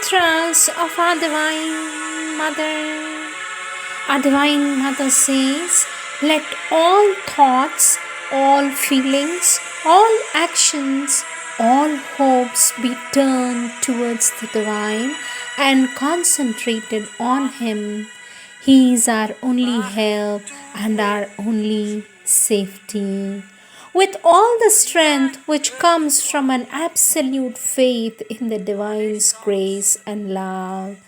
sutras of our Divine Mother. Our Divine Mother says, let all thoughts, all feelings, all actions, all hopes be turned towards the Divine and concentrated on Him. He is our only help and our only safety. With all the strength which comes from an absolute faith in the Divine's grace and love,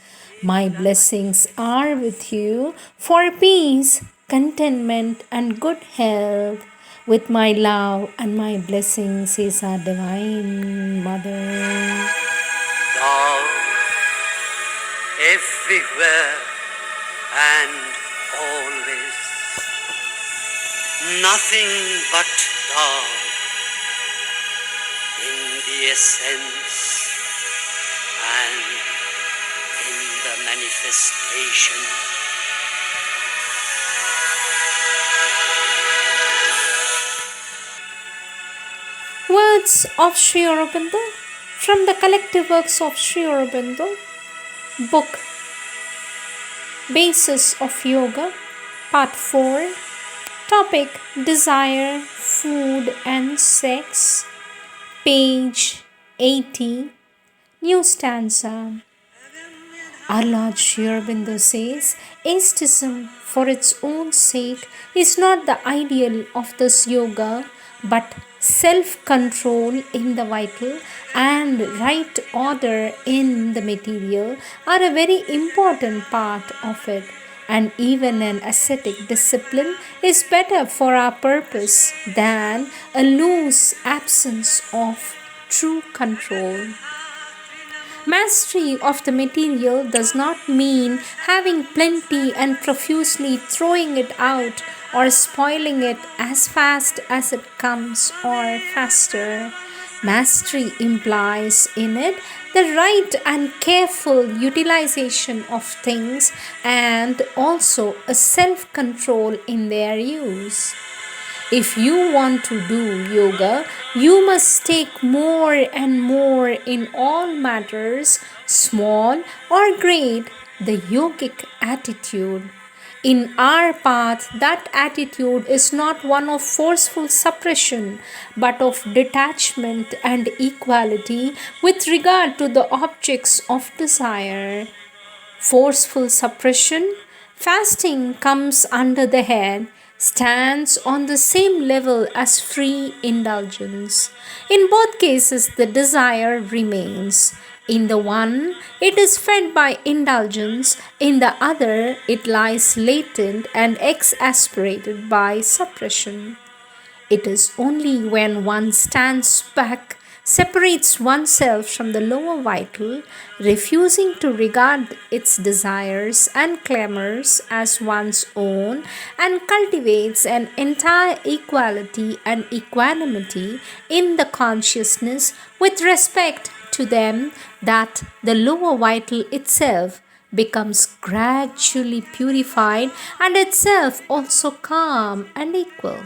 my blessings are with you for peace, contentment, and good health. With my love and my blessings is our Divine Mother. Thou everywhere and always, nothing but thou in the essence and in the manifestation. Words of Sri Aurobindo from the collective works of Sri Aurobindo, book Basis of Yoga, Part 4, topic Desire, Food and Sex, page 80, new stanza. Our Lord Sri Aurobindo says, ascetism for its own sake is not the ideal of this yoga, but self-control in the vital and right order in the material are a very important part of it. And even an ascetic discipline is better for our purpose than a loose absence of true control. Mastery of the material does not mean having plenty and profusely throwing it out or spoiling it as fast as it comes or faster. Mastery implies in it the right and careful utilization of things and also a self-control in their use. If you want to do yoga, you must take more and more in all matters, small or great, the yogic attitude. In our path, that attitude is not one of forceful suppression, but of detachment and equality with regard to the objects of desire. Forceful suppression, fasting comes under the head, stands on the same level as free indulgence. In both cases, the desire remains. In the one, it is fed by indulgence. In the other, it lies latent and exasperated by suppression. It is only when one stands back, separates oneself from the lower vital, refusing to regard its desires and clamors as one's own, and cultivates an entire equality and equanimity in the consciousness with respect to them, that the lower vital itself becomes gradually purified and itself also calm and equal.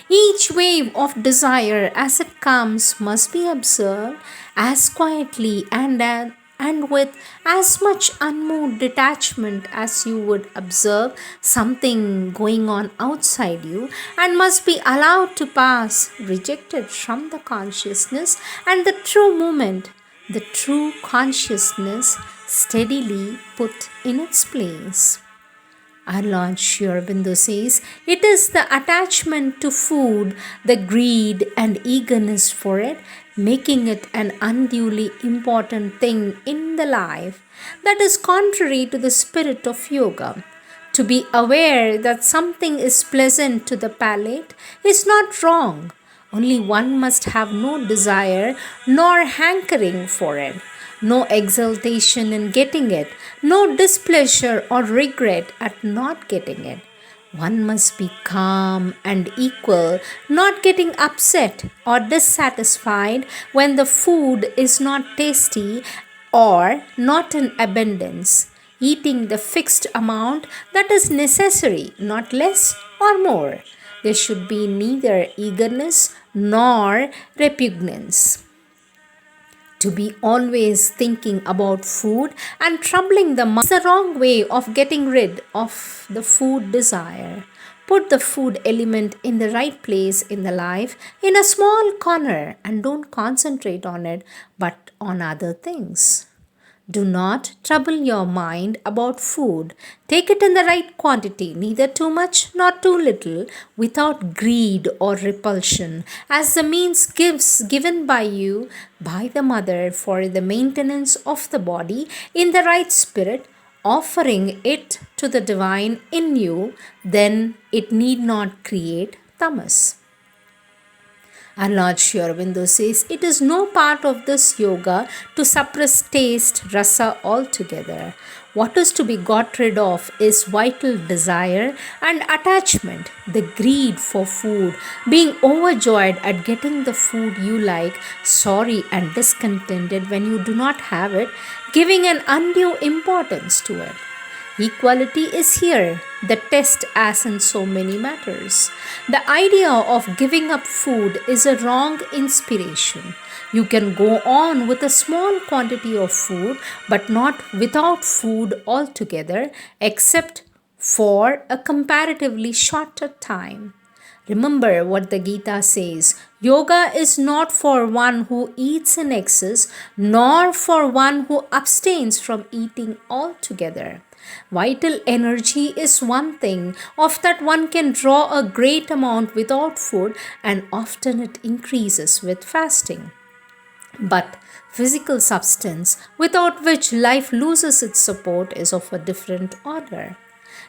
Each wave of desire as it comes must be observed as quietly and with as much unmoved detachment as you would observe something going on outside you, and must be allowed to pass, rejected from the consciousness, and the true moment, the true consciousness, steadily put in its place. Our Lord Sri Aurobindo says, it is the attachment to food, the greed and eagerness for it, making it an unduly important thing in the life, that is contrary to the spirit of yoga. To be aware that something is pleasant to the palate is not wrong, only one must have no desire nor hankering for it, no exultation in getting it, no displeasure or regret at not getting it. One must be calm and equal, not getting upset or dissatisfied when the food is not tasty or not in abundance, eating the fixed amount that is necessary, not less or more. There should be neither eagerness nor repugnance. To be always thinking about food and troubling the mind is the wrong way of getting rid of the food desire. Put the food element in the right place in the life, in a small corner, and don't concentrate on it but on other things. Do not trouble your mind about food. Take it in the right quantity, neither too much nor too little, without greed or repulsion, as the means given by you by the mother for the maintenance of the body in the right spirit, offering it to the divine in you, then it need not create tamas. Our Lord Sri Aurobindo says it is no part of this yoga to suppress taste, rasa altogether. What is to be got rid of is vital desire and attachment, the greed for food, being overjoyed at getting the food you like, sorry and discontented when you do not have it, giving an undue importance to it. Equality is here, the test as in so many matters. The idea of giving up food is a wrong inspiration. You can go on with a small quantity of food, but not without food altogether, except for a comparatively shorter time. Remember what the Gita says, yoga is not for one who eats in excess, nor for one who abstains from eating altogether. Vital energy is one thing, of that one can draw a great amount without food, and often it increases with fasting. But physical substance, without which life loses its support, is of a different order.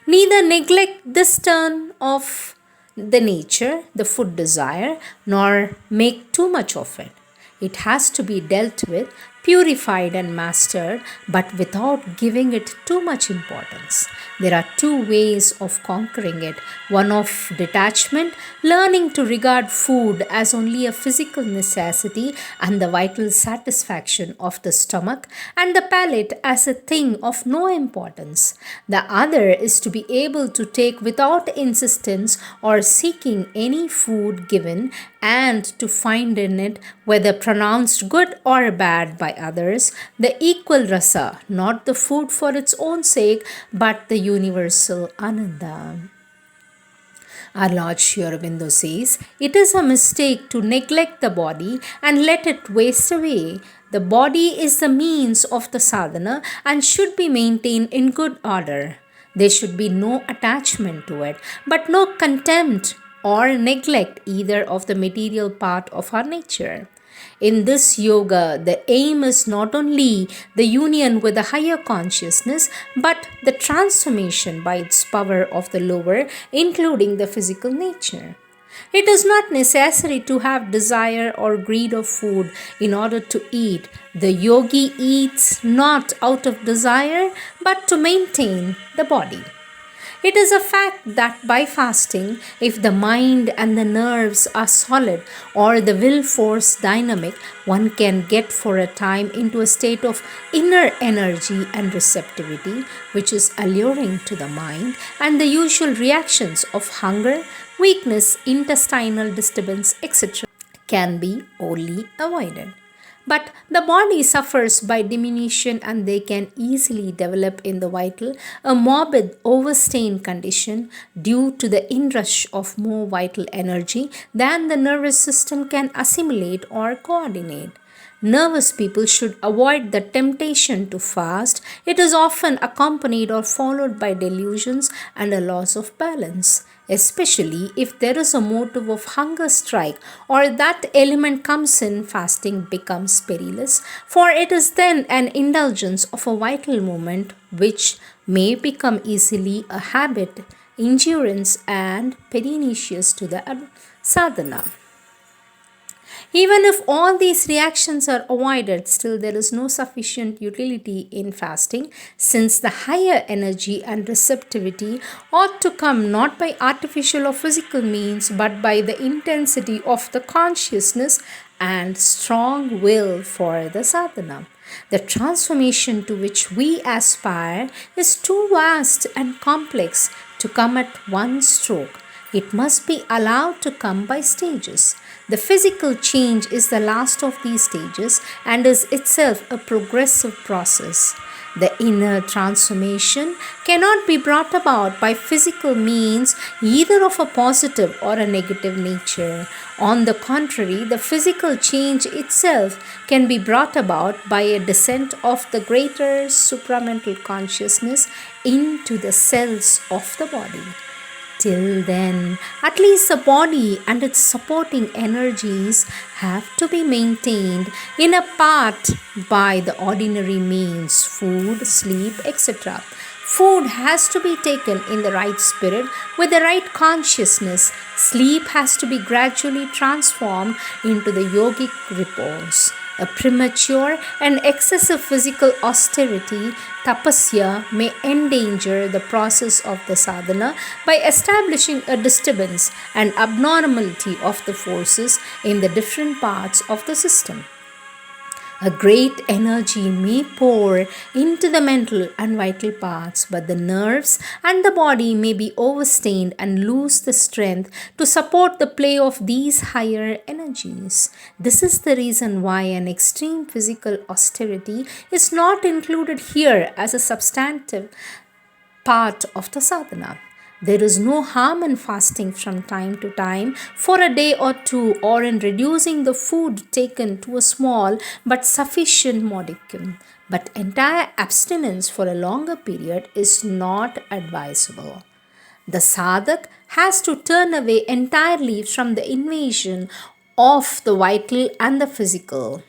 Neither neglect this turn of the nature, the food desire, nor make too much of it. It has to be dealt with, purified, and mastered, but without giving it too much importance. There are two ways of conquering it, one of detachment, learning to regard food as only a physical necessity and the vital satisfaction of the stomach, and the palate as a thing of no importance. The other is to be able to take without insistence or seeking any food given, and to find in it, whether pronounced good or bad by others, the equal rasa, not the food for its own sake, but the universal ananda. Our Lord Sri Aurobindo says, it is a mistake to neglect the body and let it waste away. The body is the means of the sadhana and should be maintained in good order. There should be no attachment to it, but no contempt or neglect either of the material part of our nature. In this yoga, the aim is not only the union with the higher consciousness, but the transformation by its power of the lower, including the physical nature. It is not necessary to have desire or greed of food in order to eat. The yogi eats not out of desire, but to maintain the body. It is a fact that by fasting, if the mind and the nerves are solid or the will force dynamic, one can get for a time into a state of inner energy and receptivity, which is alluring to the mind, and the usual reactions of hunger, weakness, intestinal disturbance, etc. can be wholly avoided. But the body suffers by diminution, and they can easily develop in the vital a morbid overstrain condition due to the inrush of more vital energy than the nervous system can assimilate or coordinate. Nervous people should avoid the temptation to fast. It is often accompanied or followed by delusions and a loss of balance, especially if there is a motive of hunger strike or that element comes in. Fasting becomes perilous, for it is then an indulgence of a vital moment which may become easily a habit, endurance, and pernicious to the sadhana. Even if all these reactions are avoided, still there is no sufficient utility in fasting, since the higher energy and receptivity ought to come not by artificial or physical means, but by the intensity of the consciousness and strong will for the sadhana. The transformation to which we aspire is too vast and complex to come at one stroke. It must be allowed to come by stages. The physical change is the last of these stages and is itself a progressive process. The inner transformation cannot be brought about by physical means either of a positive or a negative nature. On the contrary, the physical change itself can be brought about by a descent of the greater supramental consciousness into the cells of the body. Till then, at least the body and its supporting energies have to be maintained in a part by the ordinary means food, sleep, etc. Food has to be taken in the right spirit with the right consciousness. Sleep has to be gradually transformed into the yogic repose. A premature and excessive physical austerity, tapasya, may endanger the process of the sadhana by establishing a disturbance and abnormality of the forces in the different parts of the system. A great energy may pour into the mental and vital parts, but the nerves and the body may be overstrained and lose the strength to support the play of these higher energies. This is the reason why an extreme physical austerity is not included here as a substantive part of the sadhana. There is no harm in fasting from time to time for a day or two, or in reducing the food taken to a small but sufficient modicum. But entire abstinence for a longer period is not advisable. The sadhak has to turn away entirely from the invasion of the vital and the physical.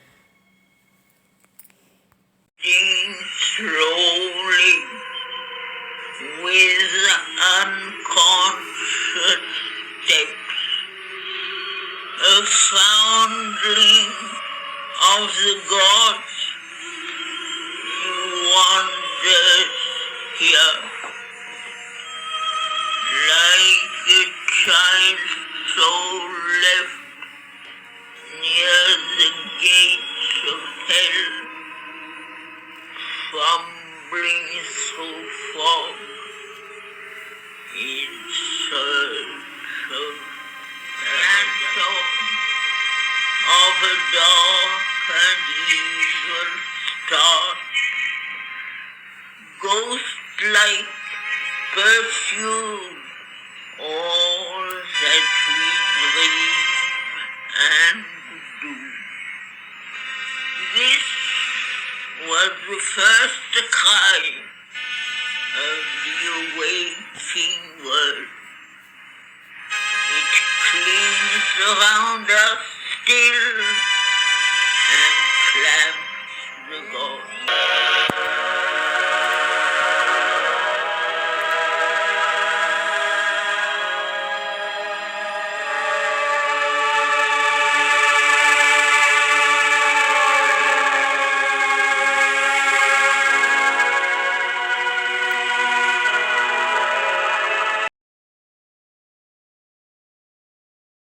Slowly, with unconscious steps, a foundling of the gods wanders here, like a child soul left near the gates of hell, fumbling through fog in search of phantom of a dark and evil star, ghost-like perfume all that we dream and do. This was the first cry of the awakening world. It clings around us still